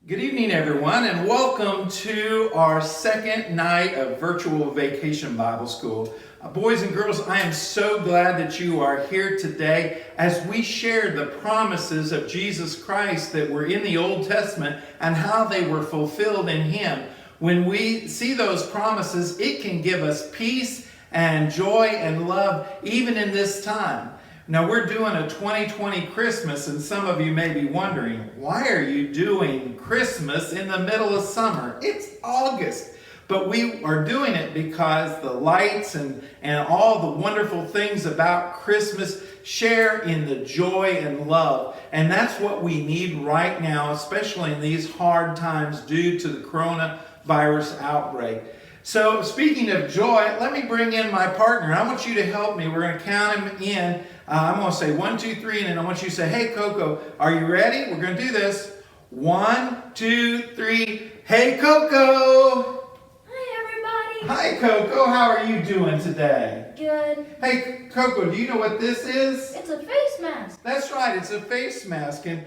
Good evening, everyone, and welcome to our second night of virtual Vacation Bible School. Boys and girls, I am so glad that you are here today as we share the promises of Jesus Christ that were in the Old Testament and how they were fulfilled in Him. When we see those promises, it can give us peace and joy and love even in this time. Now, we're doing a 2020 Christmas, and some of you may be wondering, why are you doing Christmas in the middle of summer? It's August. But we are doing it because the lights and all the wonderful things about Christmas share in the joy and love. And that's what we need right now, especially in these hard times due to the coronavirus outbreak. So, speaking of joy, let me bring in my partner. I want you to help me. We're going to count him in. I'm going to say 1, 2, 3, and then I want you to say, "Hey, Coco, are you ready?" We're going to do this. 1, 2, 3. Hey, Coco! Hi, everybody! Hi, Coco. How are you doing today? Good. Hey, Coco, do you know what this is? It's a face mask. That's right. It's a face mask. And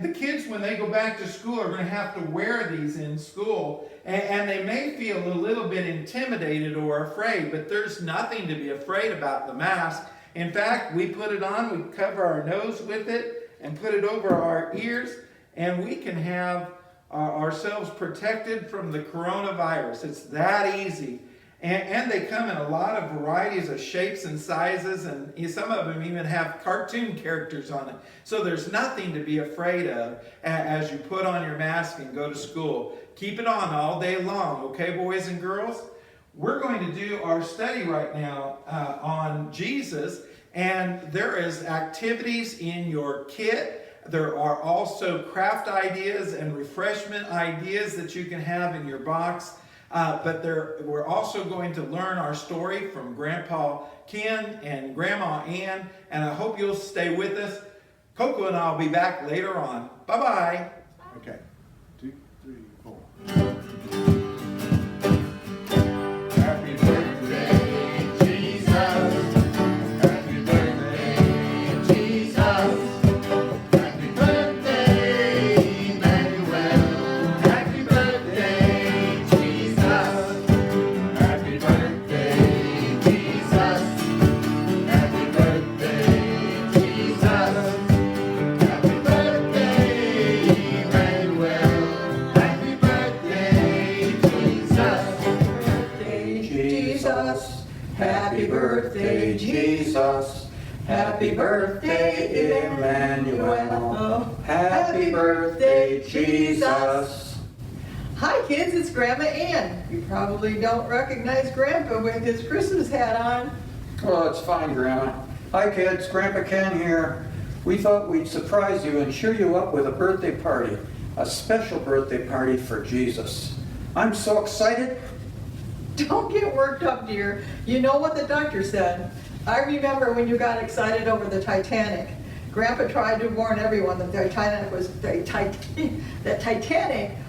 the kids, when they go back to school, are going to have to wear these in school. And they may feel a little bit intimidated or afraid, but there's nothing to be afraid about the mask. In fact, we put it on, we cover our nose with it, and put it over our ears, and we can have ourselves protected from the coronavirus. It's that easy. And they come in a lot of varieties of shapes and sizes, and some of them even have cartoon characters on it. So there's nothing to be afraid of as you put on your mask and go to school. Keep it on all day long, okay, boys and girls? We're going to do our study right now on Jesus, and there is activities in your kit. There are also craft ideas and refreshment ideas that you can have in your box. But we're also going to learn our story from Grandpa Ken and Grandma Ann, and I hope you'll stay with us. Coco and I will be back later on. Bye-bye. Okay. 2, 3, 4. Happy birthday, Jesus. Happy birthday, Jesus. Happy birthday, Emmanuel. Happy birthday, Jesus. Happy birthday, Jesus. Happy birthday, Jesus. Happy birthday, Emmanuel. Happy birthday, Jesus. Happy birthday, Jesus. Happy birthday, Emmanuel. Happy birthday, Jesus. Hi kids, it's Grandma Ann. You probably don't recognize Grandpa with his Christmas hat on. Oh, it's fine, Grandma. Hi, kids. Grandpa Ken here. We thought we'd surprise you and cheer you up with a birthday party, a special birthday party for Jesus. I'm so excited. Don't get worked up, dear. You know what the doctor said. I remember when you got excited over the Titanic. Grandpa tried to warn everyone that the Titanic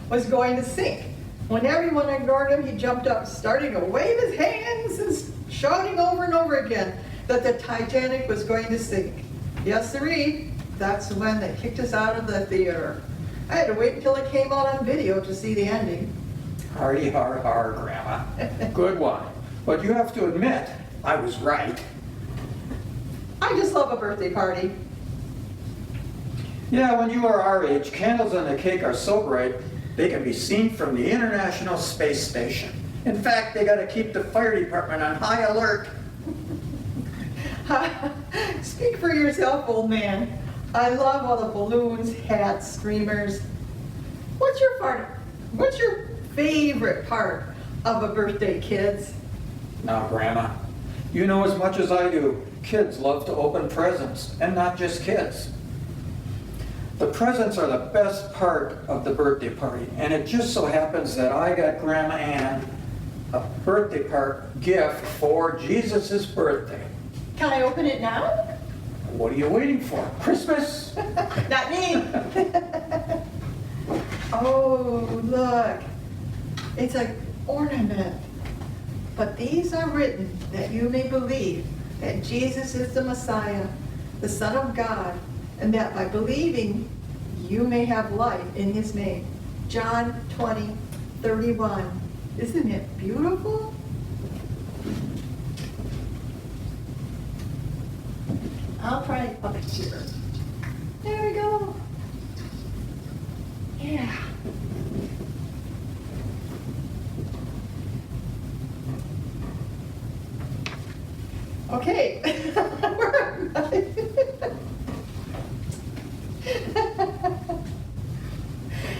was going to sink. When everyone ignored him, he jumped up, starting to wave his hands and shouting over and over again that the Titanic was going to sink. Yes, sirree. That's when they kicked us out of the theater. I had to wait until it came out on video to see the ending. Hardy har har, Grandma. Good one. But you have to admit, I was right. I just love a birthday party. Yeah, when you are our age, candles on the cake are so bright, they can be seen from the International Space Station. In fact, they got to keep the fire department on high alert. Speak for yourself, old man. I love all the balloons, hats, streamers. What's your favorite part of a birthday, kids? Now, Grandma, you know as much as I do, kids love to open presents, and not just kids. The presents are the best part of the birthday party, and it just so happens that I got Grandma Ann a birthday gift for Jesus' birthday. Can I open it now? What are you waiting for? Christmas? Not me. Oh, look. It's an ornament. But these are written that you may believe that Jesus is the Messiah, the Son of God, and that by believing you may have life in his name. John 20:31. Isn't it beautiful? I'll try up here. There we go. Yeah. Okay. Where am I?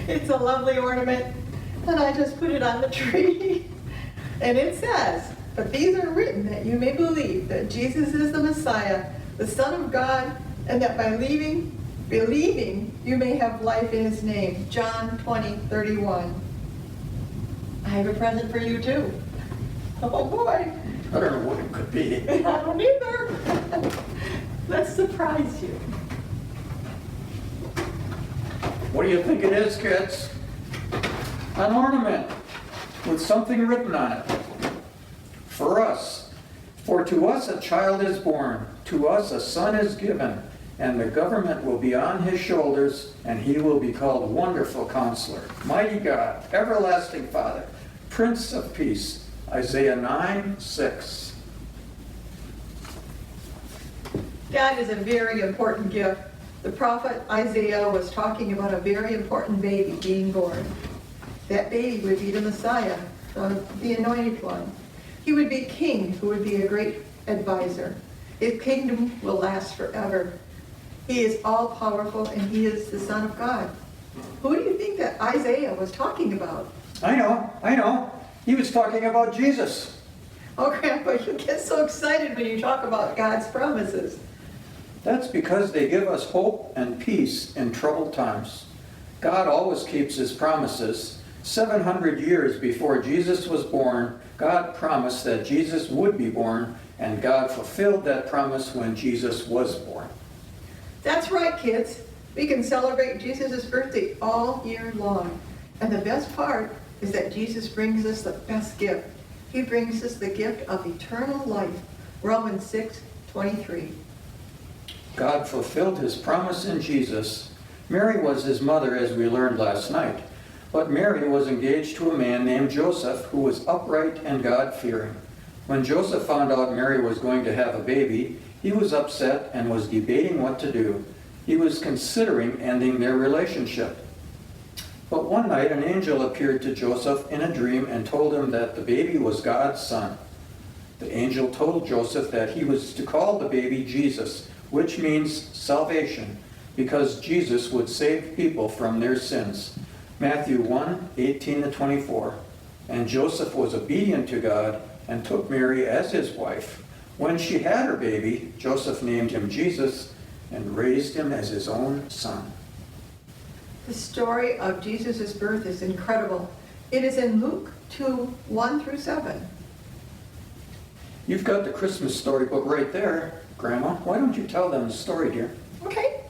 It's a lovely ornament, and I just put it on the tree. And it says, "But these are written that you may believe that Jesus is the Messiah, the Son of God, and that by believing you may have life in his name." John 20:31. I have a present for you too. Oh boy. I don't know what it could be. I don't either. Let's surprise you. What do you think it is, kids? An ornament with something written on it. For us. For to us a child is born, to us a son is given, and the government will be on his shoulders, and he will be called Wonderful Counselor, Mighty God, Everlasting Father, Prince of Peace. Isaiah 9:6. That is a very important gift. The prophet Isaiah was talking about a very important baby being born. That baby would be the Messiah, the anointed one. He would be king who would be a great advisor. His kingdom will last forever. He is all-powerful, and he is the Son of God. Who do you think that Isaiah was talking about? I know. He was talking about Jesus. Oh, Grandpa, you get so excited when you talk about God's promises. That's because they give us hope and peace in troubled times. God always keeps his promises. 700 years before Jesus was born, God promised that Jesus would be born, and God fulfilled that promise when Jesus was born. That's right, kids. We can celebrate Jesus' birthday all year long. And the best part is that Jesus brings us the best gift. He brings us the gift of eternal life. Romans 6:23. God fulfilled his promise in Jesus. Mary was his mother, as we learned last night. But Mary was engaged to a man named Joseph, who was upright and God-fearing. When Joseph found out Mary was going to have a baby, he was upset and was debating what to do. He was considering ending their relationship. But one night an angel appeared to Joseph in a dream and told him that the baby was God's son. The angel told Joseph that he was to call the baby Jesus, which means salvation, because Jesus would save people from their sins. Matthew 1:18-24. And Joseph was obedient to God and took Mary as his wife. When she had her baby, Joseph named him Jesus and raised him as his own son. The story of Jesus' birth is incredible. It is in Luke 2:1-7. You've got the Christmas storybook right there, Grandma. Why don't you tell them the story, dear? Okay.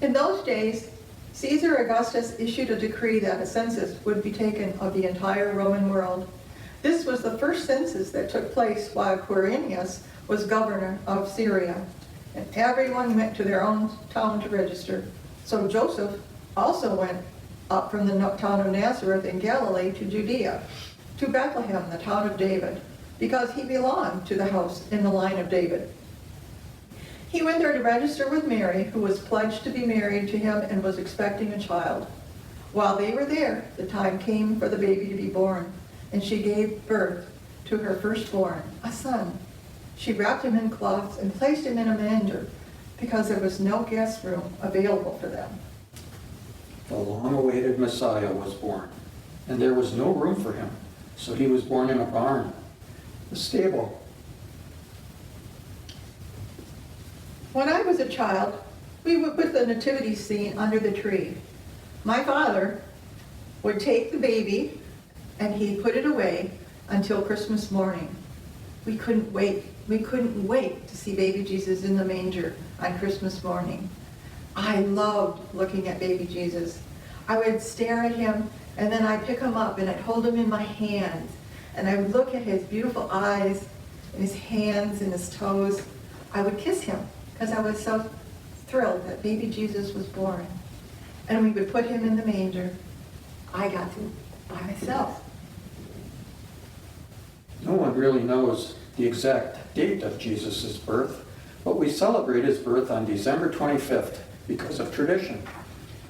In those days, Caesar Augustus issued a decree that a census would be taken of the entire Roman world. This was the first census that took place while Quirinius was governor of Syria, and everyone went to their own town to register. So Joseph also went up from the town of Nazareth in Galilee to Judea, to Bethlehem, the town of David, because he belonged to the house in the line of David. He went there to register with Mary, who was pledged to be married to him and was expecting a child. While they were there, the time came for the baby to be born, and she gave birth to her firstborn, a son. She wrapped him in cloths and placed him in a manger, because there was no guest room available for them. The long-awaited Messiah was born, and there was no room for him, so he was born in a barn, a stable. When I was a child, we would put the nativity scene under the tree. My father would take the baby and he'd put it away until Christmas morning. We couldn't wait. We couldn't wait to see baby Jesus in the manger on Christmas morning. I loved looking at baby Jesus. I would stare at him, and then I'd pick him up and I'd hold him in my hands, and I would look at his beautiful eyes and his hands and his toes. I would kiss him because I was so thrilled that baby Jesus was born. And we would put him in the manger. I got to by myself. No one really knows the exact date of Jesus' birth, but we celebrate his birth on December 25th because of tradition.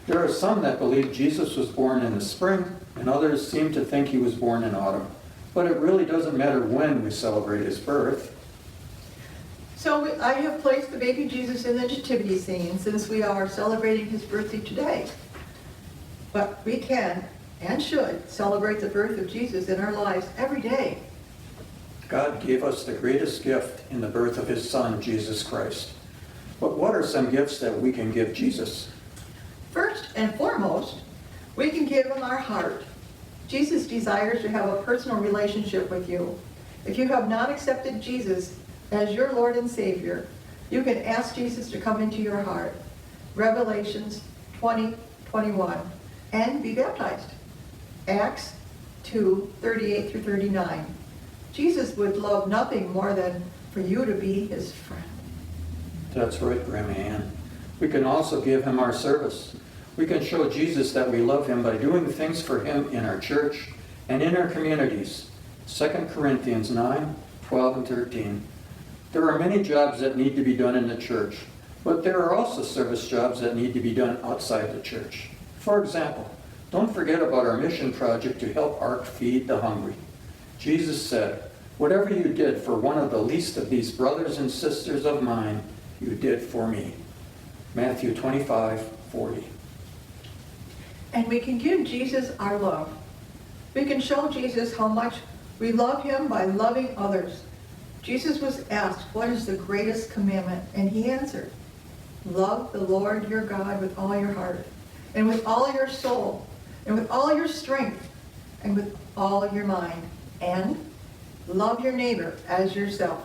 There are some that believe Jesus was born in the spring, and others seem to think he was born in autumn. But it really doesn't matter when we celebrate his birth. So I have placed the baby Jesus in the nativity scene since we are celebrating his birthday today. But we can and should celebrate the birth of Jesus in our lives every day. God gave us the greatest gift in the birth of his Son, Jesus Christ. But what are some gifts that we can give Jesus? First and foremost, we can give him our heart. Jesus desires to have a personal relationship with you. If you have not accepted Jesus as your Lord and Savior, you can ask Jesus to come into your heart. Revelations 20:21, and be baptized. Acts 2:38 through 39. Jesus would love nothing more than for you to be his friend. That's right, Grandma Ann. We can also give him our service. We can show Jesus that we love him by doing things for him in our church and in our communities. 2 Corinthians 9:12 and 13. There are many jobs that need to be done in the church, but there are also service jobs that need to be done outside the church. For example, don't forget about our mission project to help ARC feed the hungry. Jesus said, "Whatever you did for one of the least of these brothers and sisters of mine, you did for me." Matthew 25:40. And we can give Jesus our love. We can show Jesus how much we love him by loving others. Jesus was asked, "What is the greatest commandment?" And he answered, "Love the Lord your God with all your heart, and with all your soul, and with all your strength, and with all your mind, and love your neighbor as yourself."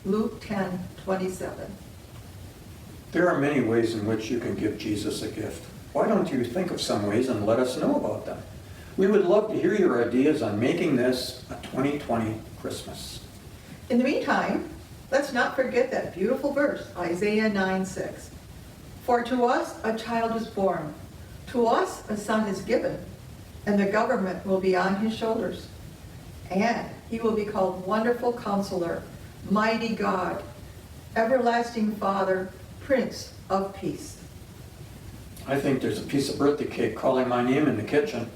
Luke 10:27. There are many ways in which you can give Jesus a gift. Why don't you think of some ways and let us know about them? We would love to hear your ideas on making this a 2020 Christmas. In the meantime, let's not forget that beautiful verse, Isaiah 9:6. "For to us a child is born, to us a son is given, and the government will be on his shoulders. And he will be called Wonderful Counselor, Mighty God, Everlasting Father, Prince of Peace." I think there's a piece of birthday cake calling my name in the kitchen.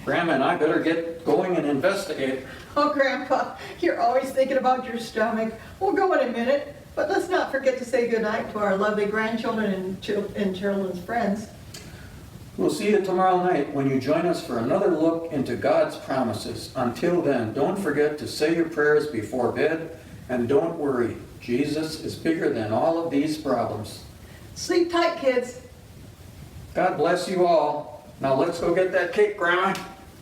Grandma and I better get going and investigate. Oh, Grandpa, you're always thinking about your stomach. We'll go in a minute, but let's not forget to say goodnight to our lovely grandchildren and children's friends. We'll see you tomorrow night when you join us for another look into God's promises. Until then, don't forget to say your prayers before bed, and don't worry, Jesus is bigger than all of these problems. Sleep tight, kids. God bless you all. Now let's go get that cake, Grandma.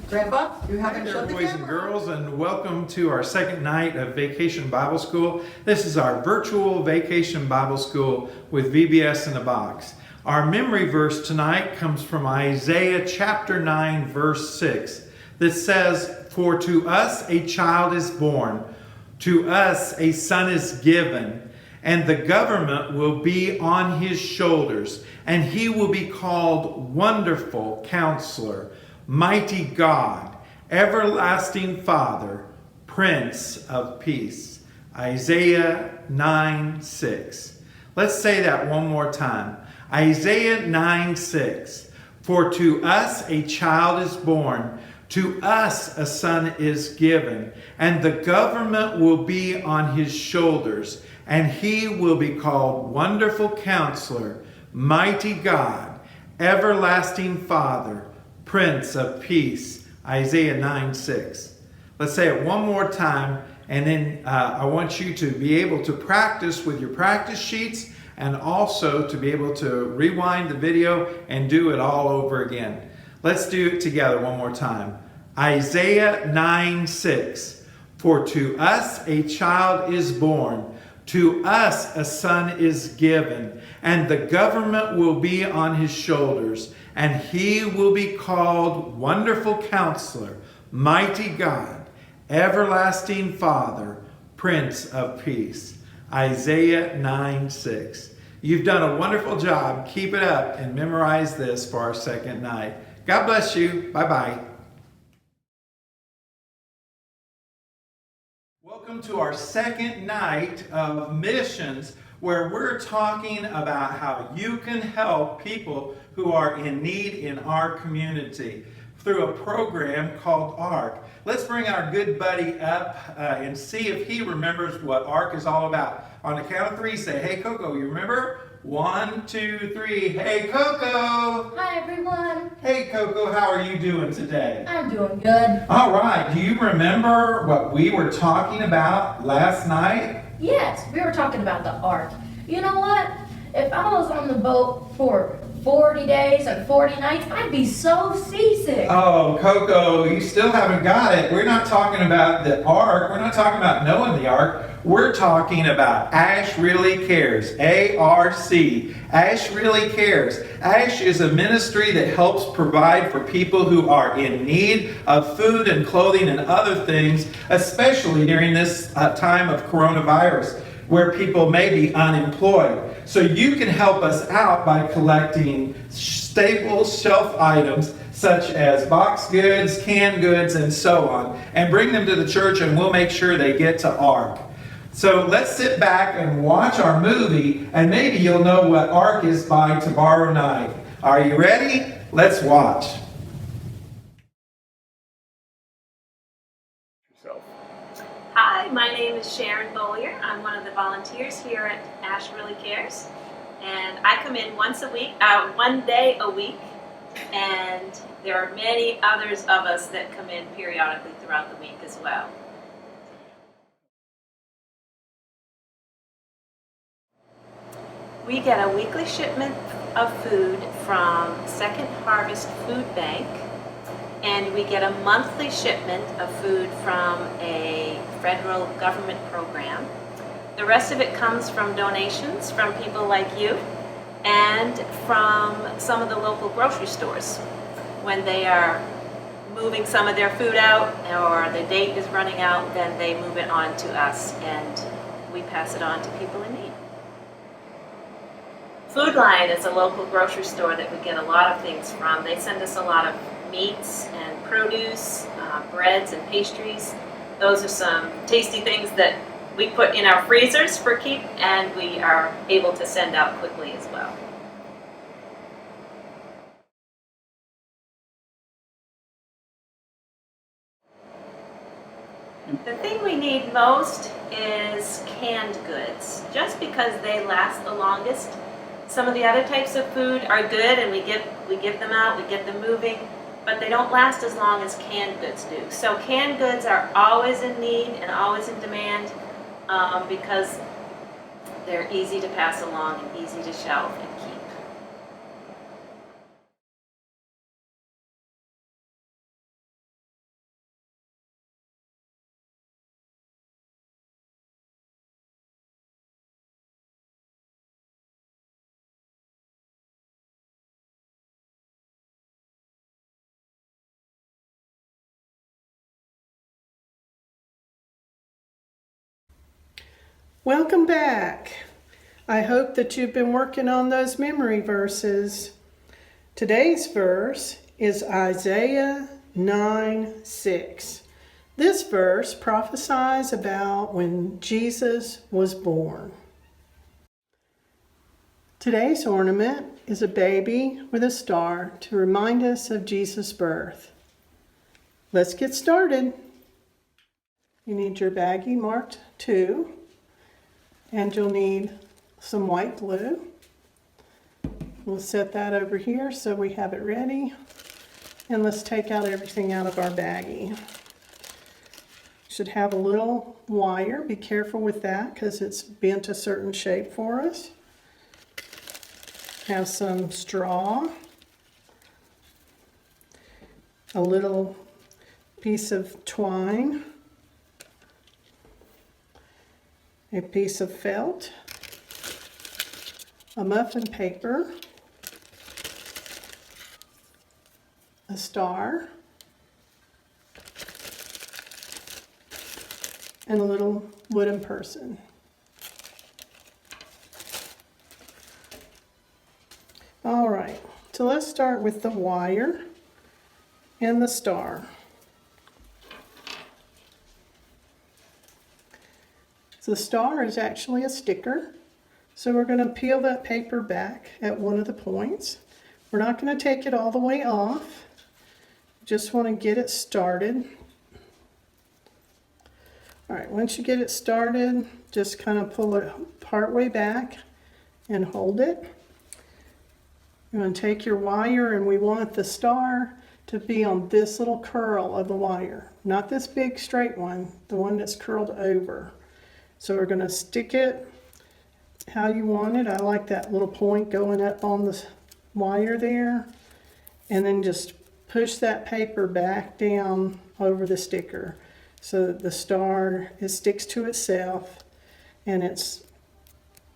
Grandpa, you Hi haven't there, shut the boys and camera. girls, and welcome to our second night of Vacation Bible School. This is our virtual Vacation Bible School with VBS in a box. Our memory verse tonight comes from Isaiah chapter 9, verse 6, that says, "For to us a child is born, to us a son is given, and the government will be on his shoulders, and he will be called Wonderful Counselor, Mighty God, Everlasting Father, Prince of Peace." Isaiah 9:6. Let's say that one more time. Isaiah 9:6. "For to us a child is born, to us a son is given, and the government will be on his shoulders, and he will be called Wonderful Counselor, Mighty God, Everlasting Father, Prince of Peace." Isaiah 9:6. Let's say it one more time, and then I want you to be able to practice with your practice sheets, and also to be able to rewind the video and do it all over again. Let's do it together one more time. Isaiah 9:6. "For to us a child is born, to us a son is given, and the government will be on his shoulders, and he will be called Wonderful Counselor, Mighty God, Everlasting Father, Prince of Peace." Isaiah 9:6. You've done a wonderful job. Keep it up and memorize this for our second night. God bless you. Bye-bye. Welcome to our second night of missions, where we're talking about how you can help people who are in need in our community through a program called ARC. Let's bring our good buddy up and see if he remembers what ARC is all about. On the count of three, say, "Hey, Coco, you remember?" 1, 2, 3. Hey, Coco! Hi, everyone. Hey, Coco, how are you doing today? I'm doing good. All right, do you remember what we were talking about last night? Yes, we were talking about the ark. You know what? If I was on the boat for 40 days and 40 nights, I'd be so seasick. Oh, Coco, you still haven't got it. We're not talking about the ark. We're not talking about knowing the ark. We're talking about Ash Really Cares, A-R-C. Ash Really Cares. Ash is a ministry that helps provide for people who are in need of food and clothing and other things, especially during this time of coronavirus, where people may be unemployed. So you can help us out by collecting staple shelf items such as box goods, canned goods, and so on, and bring them to the church, and we'll make sure they get to ARC. So let's sit back and watch our movie, and maybe you'll know what ARC is by tomorrow night. Are you ready? Let's watch. Hi, my name is Sharon Bollier. I'm one of the volunteers here at Ash Really Cares, and I come in one day a week, and there are many others of us that come in periodically throughout the week as well. We get a weekly shipment of food from Second Harvest Food Bank, and we get a monthly shipment of food from a federal government program. The rest of it comes from donations from people like you and from some of the local grocery stores. When they are moving some of their food out or the date is running out, then they move it on to us and we pass it on to people in need. Food Lion is a local grocery store that we get a lot of things from. They send us a lot of meats and produce, breads and pastries. Those are some tasty things that we put in our freezers for keep, and we are able to send out quickly as well. The thing we need most is canned goods, just because they last the longest. Some of the other types of food are good, and we give them out, we get them moving, but they don't last as long as canned goods do. So canned goods are always in need and always in demand because they're easy to pass along and easy to shelf and keep. Welcome back. I hope that you've been working on those memory verses. Today's verse is Isaiah 9:6. This verse prophesies about when Jesus was born. Today's ornament is a baby with a star to remind us of Jesus' birth. Let's get started. You need your baggie marked 2. And you'll need some white glue. We'll set that over here so we have it ready. And let's take out everything out of our baggie. Should have a little wire. Be careful with that because it's bent a certain shape for us. Have some straw. A little piece of twine. A piece of felt, a muffin paper, a star, and a little wooden person. All right, so let's start with the wire. and the star. So the star is actually a sticker. So we're going to peel that paper back at one of the points. We're not going to take it all the way off. Just want to get it started. All right, once you get it started, just kind of pull it part way back and hold it. You're going to take your wire, and we want the star to be on this little curl of the wire, not this big straight one, the one that's curled over. So we're going to stick it how you want it. I like that little point going up on the wire there, and then just push that paper back down over the sticker so that the star, it sticks to itself and it's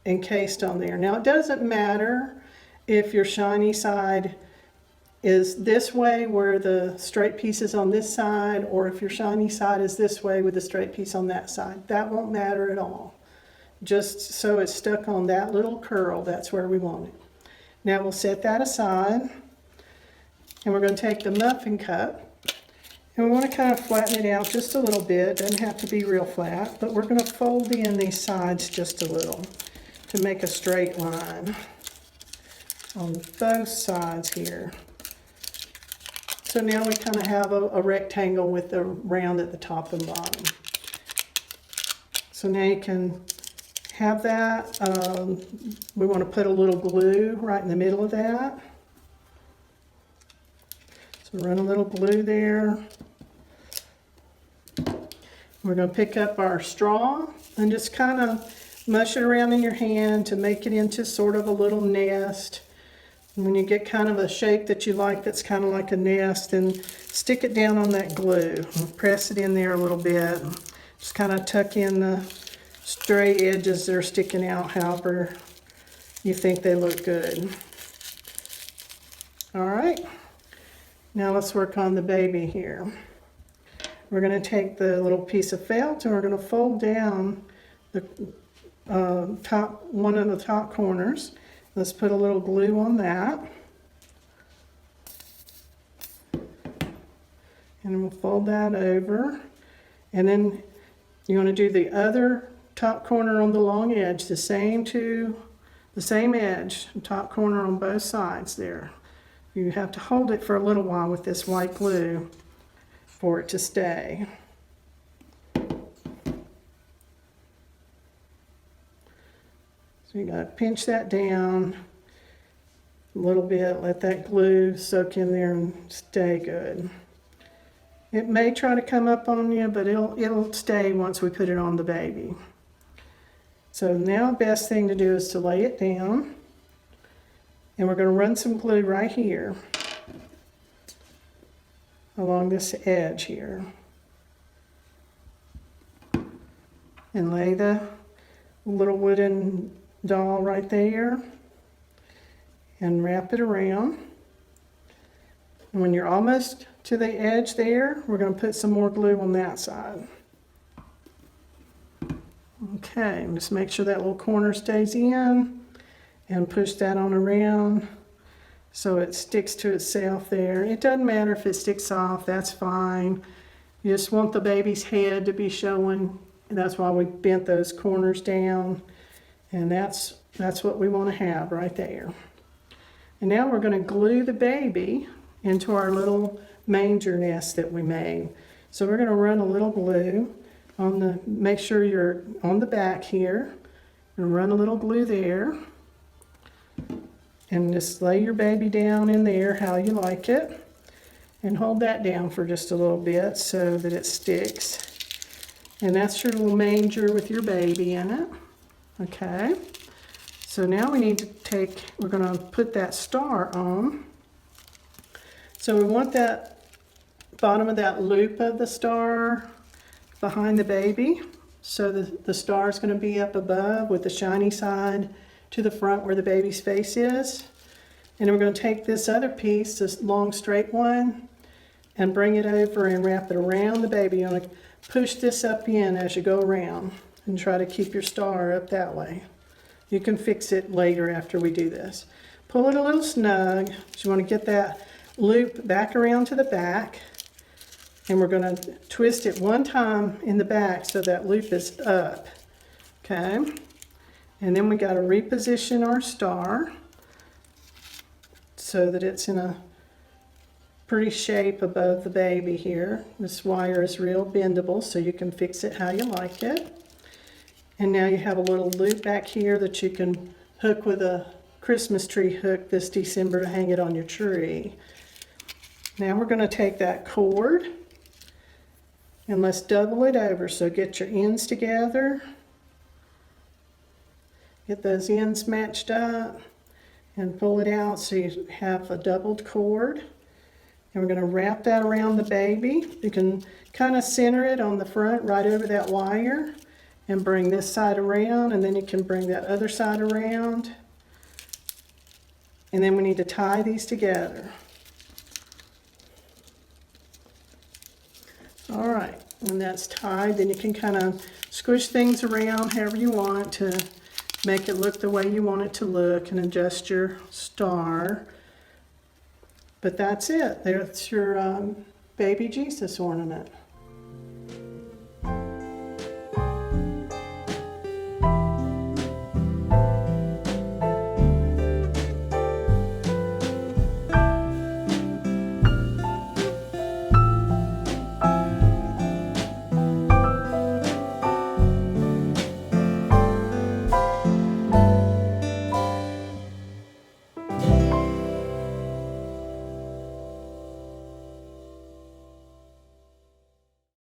encased on there. Now it doesn't matter if your shiny side is this way where the straight piece is on this side, or if your shiny side is this way with the straight piece on that side. That won't matter at all. Just so it's stuck on that little curl, that's where we want it. Now we'll set that aside, and we're going to take the muffin cup, and we want to kind of flatten it out just a little bit. Doesn't have to be real flat, but we're going to fold in these sides just a little to make a straight line on both sides here. So now we kind of have a rectangle with the round at the top and bottom. So now you can have that. We want to put a little glue right in the middle of that. So run a little glue there. We're going to pick up our straw and just kind of mush it around in your hand to make it into sort of a little nest. And when you get kind of a shape that you like that's kind of like a nest, then stick it down on that glue and press it in there a little bit. Just kind of tuck in the stray edges that are sticking out however you think they look good. All right, now let's work on the baby here. We're going to take the little piece of felt and we're going to fold down the one of the top corners. Let's put a little glue on that. And we'll fold that over. And then you want to do the other top corner on the long edge, the same edge, top corner on both sides there. You have to hold it for a little while with this white glue for it to stay. So you gotta pinch that down a little bit, let that glue soak in there and stay good. It may try to come up on you, but it'll stay once we put it on the baby. So now the best thing to do is to lay it down, and we're gonna run some glue right here along this edge here. And lay the little wooden doll right there and wrap it around. And when you're almost to the edge there, we're going to put some more glue on that side. Okay, just make sure that little corner stays in and push that on around so it sticks to itself there. It doesn't matter if it sticks off, that's fine. You just want the baby's head to be showing, and that's why we bent those corners down. And that's what we want to have right there. And now we're going to glue the baby into our little manger nest that we made. So we're going to run a little glue on the, make sure you're on the back here, and run a little glue there. And just lay your baby down in there how you like it. And hold that down for just a little bit so that it sticks. And that's your little manger with your baby in it. Okay, so now we need to we're going to put that star on. So we want that bottom of that loop of the star behind the baby. So the star is going to be up above with the shiny side to the front where the baby's face is. And then we're going to take this other piece, this long straight one, and bring it over and wrap it around the baby. You want to push this up in as you go around and try to keep your star up that way. You can fix it later after we do this. Pull it a little snug. You want to get that loop back around to the back, and we're going to twist it one time in the back so that loop is up. Okay, and then we got to reposition our star so that it's in a pretty shape above the baby here. This wire is real bendable, so you can fix it how you like it. And now you have a little loop back here that you can hook with a Christmas tree hook this December to hang it on your tree. Now we're going to take that cord and let's double it over. So get your ends together, get those ends matched up, and pull it out so you have a doubled cord. And we're going to wrap that around the baby. You can kind of center it on the front right over that wire and bring this side around, and then you can bring that other side around. And then we need to tie these together. All right, when that's tied, then you can kind of squish things around however you want to make it look the way you want it to look and adjust your star. But that's it. There's your baby Jesus ornament.